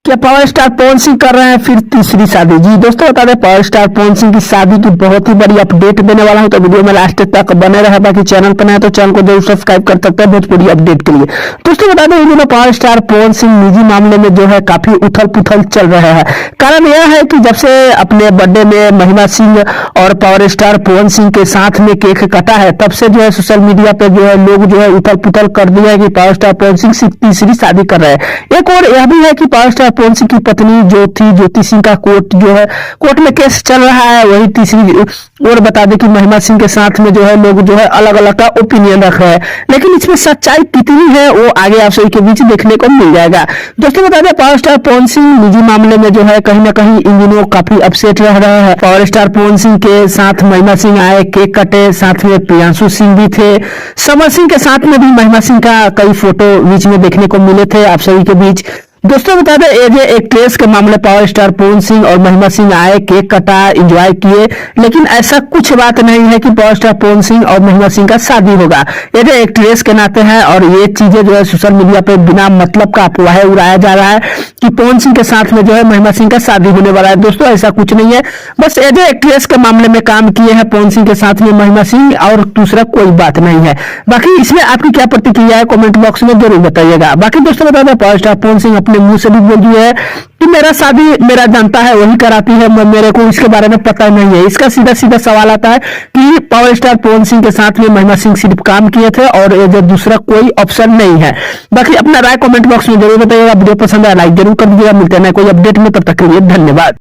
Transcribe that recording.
क्या power star Pawan Singh कर रहे हैं फिर तीसरी शादी? जी दोस्तों, बता दें पावर स्टार पवन सिंह की शादी की बहुत ही बड़ी अपडेट देने वाला हूं, तो वीडियो में लास्ट तक बने रहे। बाकी चैनल पर नए तो चैनल को जरूर सब्सक्राइब कर सकते हैं बहुत बड़ी अपडेट के लिए। दोस्तों बता दें, इन दिनों पावर स्टार पवन सिंह निजी मामले में जो है काफी उथल पुथल चल रहे हैं। कारण यह है कि जब से अपने बर्थडे में महिमा सिंह और पावर स्टार पवन सिंह के साथ में केक कटा है, तब से जो है सोशल मीडिया पे जो है लोग जो है उथल पुथल कर दिया है कि पावर स्टार पवन सिंह सिर्फ तीसरी शादी कर रहे हैं। एक और यह भी है कि पावर स्टार पवन सिंह की पत्नी ज्योति सिंह का कोर्ट में केस चल रहा है। वही तीसरी और बता दें कि महिमा सिंह के साथ में जो है लोग जो है अलग अलग का ओपिनियन रख रहे हैं, लेकिन इसमें सच्चाई कितनी है वो आगे आप सभी के बीच देखने को मिल जाएगा। दोस्तों बता दें, पावर स्टार पवन सिंह निजी मामले में जो है कहीं ना कहीं इन दिनों काफी अपसेट रह रहे हैं। पावर स्टार पवन सिंह के साथ महिमा सिंह आए, केक कटे, साथ में प्रियांशु सिंह भी थे। समर सिंह के साथ में भी महिमा सिंह का कई फोटो बीच में देखने को मिले थे आप सभी के बीच। दोस्तों बता दें, एज एक्ट्रेस के मामले पावर स्टार पवन सिंह और महिमा सिंह आए, केक कटा, एंजॉय किए, लेकिन ऐसा कुछ बात नहीं है कि पावर स्टार पवन सिंह और महिमा सिंह का शादी होगा। एज एक्ट्रेस के नाते हैं और ये चीजें जो है सोशल मीडिया पे बिना मतलब का अफवाह उड़ाया जा रहा है कि पवन सिंह के साथ में जो है महिमा सिंह का शादी होने वाला है। दोस्तों ऐसा कुछ नहीं है, बस एज एक्ट्रेस के मामले में काम किए हैं पवन सिंह के साथ में महिमा सिंह, और दूसरा कोई बात नहीं है। बाकी इसमें आपकी क्या प्रतिक्रिया है कमेंट बॉक्स में जरूर बताइएगा। बाकी दोस्तों बता दें, पावर स्टार पवन सिंह अपने मुंह से भी बोल दिया है कि मेरा शादी मेरा जानता है वही कराती है, मेरे को इसके बारे में पता नहीं है। इसका सीधा सीधा सवाल आता है कि पावर स्टार पवन सिंह के साथ में महिमा सिंह सिर्फ काम किए थे और ये दूसरा कोई ऑप्शन नहीं है। बाकी अपना राय कमेंट बॉक्स में जरूर बताइएगा। वीडियो पसंद आया लाइक जरूर कर दीजिएगा। मिलते हैं कोई अपडेट में, तब तक के लिए धन्यवाद।